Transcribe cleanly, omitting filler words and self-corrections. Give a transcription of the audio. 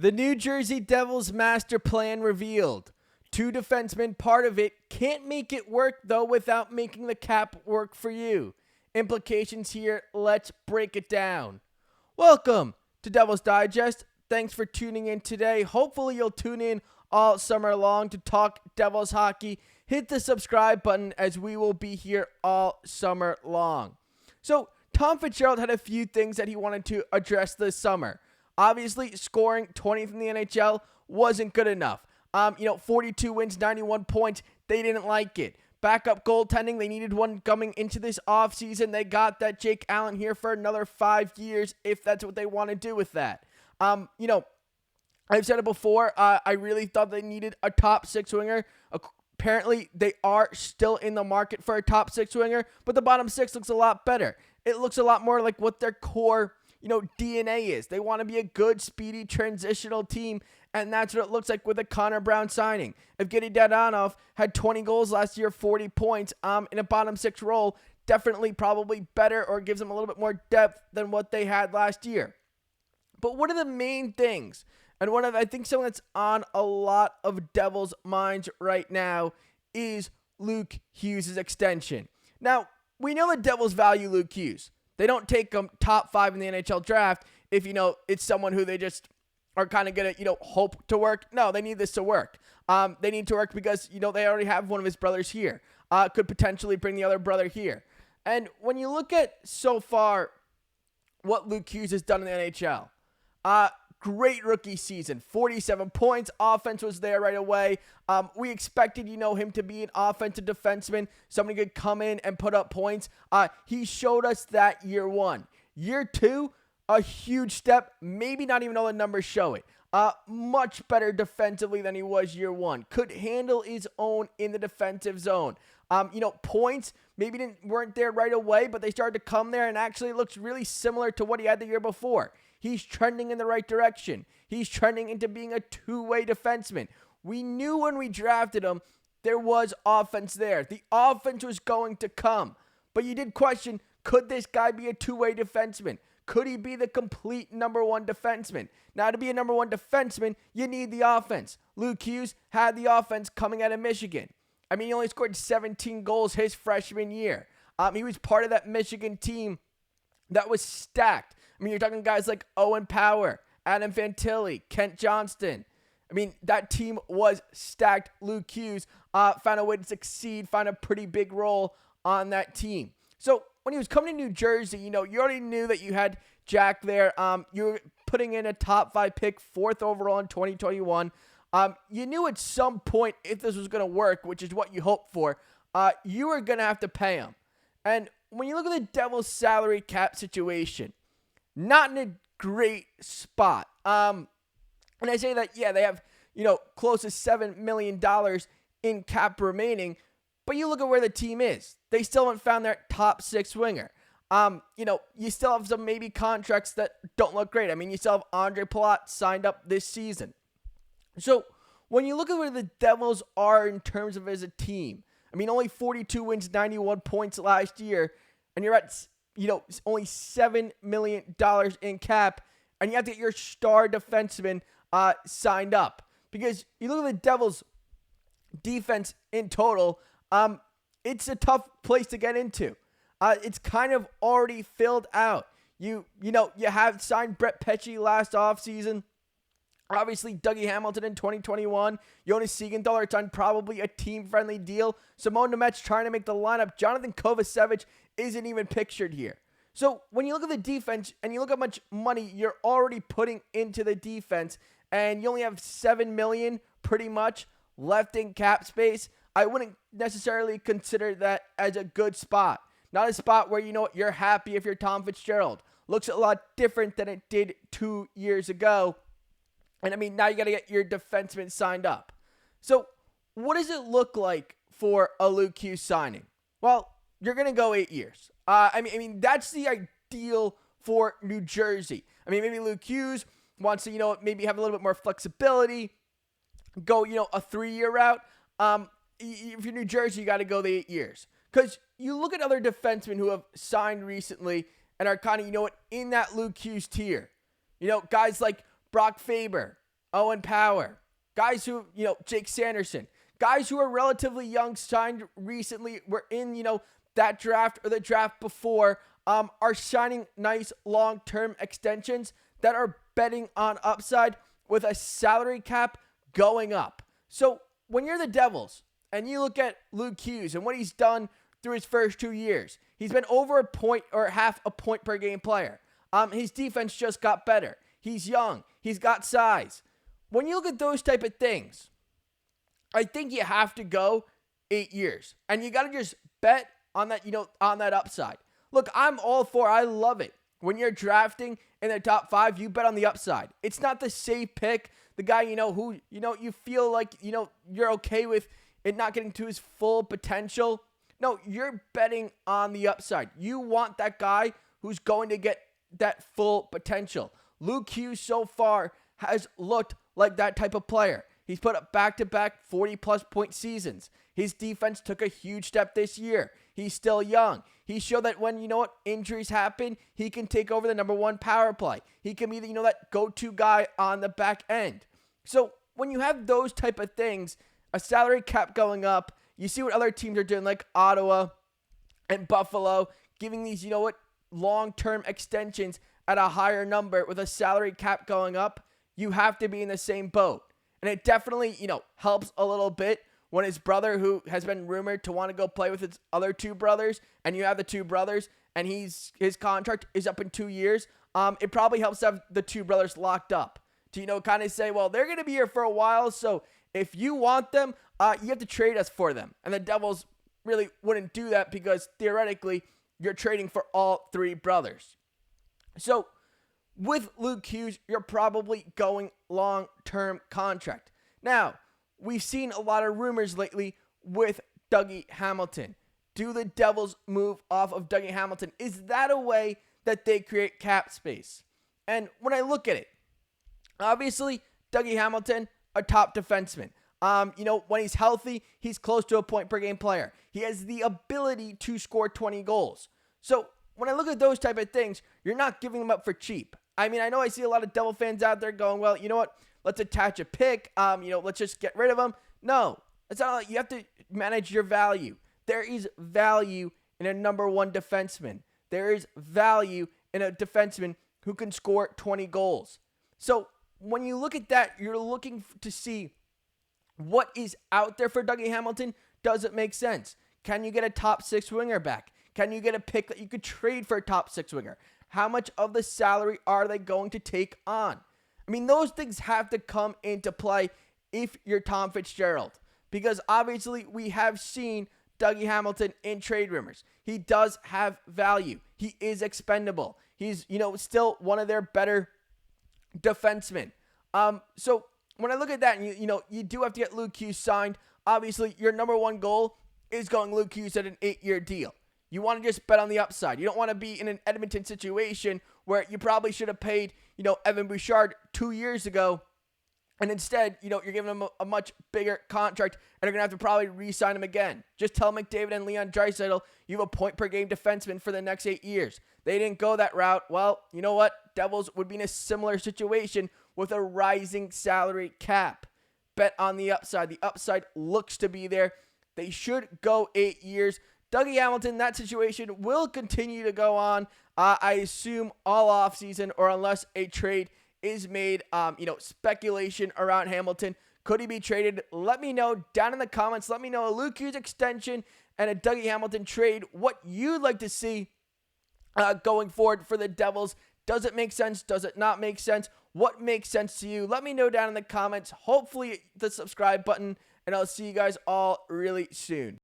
The New Jersey Devils master plan revealed. 2 defensemen, part of it. Can't make it work, though, without making the cap work for you. Implications here. Let's break it down. Welcome to Devils Digest. Thanks for tuning in today. Hopefully, you'll tune in all summer long to talk Devils hockey. Hit the subscribe button as we will be here all summer long. So, Tom Fitzgerald had a few things that he wanted to address this summer. Obviously, scoring 20th in the NHL wasn't good enough. 42 wins, 91 points. They didn't like it. Backup goaltending, they needed one coming into this offseason. They got that Jake Allen here for another 5 years if that's what they want to do with that. I've said it before. I really thought they needed a top 6 winger. Apparently, they are still in the market for a top 6 winger, but the bottom 6 looks a lot better. It looks a lot more like what their core DNA is. They want to be a good, speedy, transitional team, and that's what it looks like with a Connor Brown signing. Evgeny Dadonov had 20 goals last year, 40 points in a bottom 6 role, definitely probably better or gives them a little bit more depth than what they had last year. But one of the main things, and I think something that's on a lot of Devils' minds right now, is Luke Hughes' extension. Now, we know the Devils value Luke Hughes. They don't take him top 5 in the NHL draft if, it's someone who they just are kind of going to, hope to work. No, they need this to work. They need to work because, they already have one of his brothers here. Could potentially bring the other brother here. And when you look at so far what Luke Hughes has done in the NHL, great rookie season, 47 points. Offense was there right away. We expected, him to be an offensive defenseman. Somebody could come in and put up points. He showed us that year 1. Year 2, a huge step. Maybe not even all the numbers show it. Much better defensively than he was year 1. Could handle his own in the defensive zone. Points maybe weren't there right away, but they started to come there, and actually it looks really similar to what he had the year before. He's trending in the right direction. He's trending into being a two-way defenseman. We knew when we drafted him there was offense there. The offense was going to come. But you did question, could this guy be a two-way defenseman? Could he be the complete number 1 defenseman? Now, to be a number 1 defenseman, you need the offense. Luke Hughes had the offense coming out of Michigan. He only scored 17 goals his freshman year. He was part of that Michigan team that was stacked. You're talking guys like Owen Power, Adam Fantilli, Kent Johnston. That team was stacked. Luke Hughes found a way to succeed, found a pretty big role on that team. So when he was coming to New Jersey, you already knew that you had Jack there. You were putting in a top 5 pick, 4th overall in 2021. You knew at some point if this was going to work, which is what you hoped for, you were going to have to pay him. And when you look at the Devils' salary cap situation, not in a great spot. And I say that, they have, close to $7 million in cap remaining. But you look at where the team is. They still haven't found their top 6 winger. You still have some maybe contracts that don't look great. You still have Andre Palat signed up this season. So when you look at where the Devils are in terms of as a team, only 42 wins, 91 points last year, and you're at only $7 million in cap, and you have to get your star defenseman signed up. Because you look at the Devils' defense in total, it's a tough place to get into. It's kind of already filled out. You have signed Brett Pesce last offseason. Obviously, Dougie Hamilton in 2021. Jonas Siegenthaler signed probably a team-friendly deal. Simone Nemec trying to make the lineup. Johnathan Kovacevic isn't even pictured here. So when you look at the defense and you look at how much money you're already putting into the defense, and you only have $7 million pretty much left in cap space, I wouldn't necessarily consider that as a good spot. Not a spot where you're happy if you're Tom Fitzgerald. Looks a lot different than it did 2 years ago. And now you got to get your defenseman signed up. So what does it look like for a Luke Hughes signing? Well, you're going to go 8 years. That's the ideal for New Jersey. Maybe Luke Hughes wants to, maybe have a little bit more flexibility, go, a 3-year route. If you're New Jersey, you got to go the 8 years. Because you look at other defensemen who have signed recently and are kind of, in that Luke Hughes tier. Guys like Brock Faber, Owen Power, guys who, Jake Sanderson, guys who are relatively young, signed recently, were in, that draft or the draft before, are signing nice long-term extensions that are betting on upside with a salary cap going up. So when you're the Devils and you look at Luke Hughes and what he's done through his first 2 years, he's been over a point or half a point per game player. His defense just got better. He's young. He's got size. When you look at those type of things, I think you have to go 8 years. And you got to just bet on that, on that upside. Look, I'm all for, I love it. When you're drafting in the top 5, you bet on the upside. It's not the safe pick, the guy, who, you feel like, you're okay with it not getting to his full potential. No, you're betting on the upside. You want that guy who's going to get that full potential. Luke Hughes so far has looked like that type of player. He's put up back-to-back 40-plus point seasons. His defense took a huge step this year. He's still young. He showed that when, injuries happen, he can take over the number 1 power play. He can be the, that go-to guy on the back end. So when you have those type of things, a salary cap going up, you see what other teams are doing, like Ottawa and Buffalo, giving these, long-term extensions at a higher number with a salary cap going up. You have to be in the same boat. And it definitely, helps a little bit when his brother, who has been rumored to want to go play with his other 2 brothers, and you have the 2 brothers, and his contract is up in 2 years, it probably helps to have the 2 brothers locked up to, kind of say, well, they're going to be here for a while, so if you want them, you have to trade us for them. And the Devils really wouldn't do that because theoretically, you're trading for all 3 brothers. So with Luke Hughes, you're probably going long-term contract. Now, we've seen a lot of rumors lately with Dougie Hamilton. Do the Devils move off of Dougie Hamilton? Is that a way that they create cap space? And when I look at it, obviously, Dougie Hamilton, a top defenseman. When he's healthy, he's close to a point per game player. He has the ability to score 20 goals. So when I look at those type of things, you're not giving them up for cheap. I mean, I know I see a lot of Devil fans out there going, well, you know what? Let's attach a pick. Let's just get rid of him. No, it's not like you have to manage your value. There is value in a number 1 defenseman. There is value in a defenseman who can score 20 goals. So when you look at that, you're looking to see what is out there for Dougie Hamilton. Does it make sense? Can you get a top 6 winger back? Can you get a pick that you could trade for a top 6 winger? How much of the salary are they going to take on? I mean, those things have to come into play if you're Tom Fitzgerald. Because obviously we have seen Dougie Hamilton in trade rumors. He does have value. He is expendable. He's, still one of their better defensemen. So when I look at that, and you do have to get Luke Hughes signed. Obviously, your number 1 goal is going Luke Hughes at an 8-year deal. You want to just bet on the upside. You don't want to be in an Edmonton situation where you probably should have paid, Evan Bouchard 2 years ago. And instead, you're giving him a much bigger contract and you're going to have to probably re-sign him again. Just tell McDavid and Leon Draisaitl you have a point per game defenseman for the next 8 years. They didn't go that route. Well, you know what? Devils would be in a similar situation with a rising salary cap. Bet on the upside. The upside looks to be there. They should go 8 years. Dougie Hamilton, that situation will continue to go on, I assume, all offseason, or unless a trade is made. Speculation around Hamilton. Could he be traded? Let me know down in the comments. Let me know a Luke Hughes extension and a Dougie Hamilton trade, what you'd like to see going forward for the Devils. Does it make sense? Does it not make sense? What makes sense to you? Let me know down in the comments. Hopefully the subscribe button, and I'll see you guys all really soon.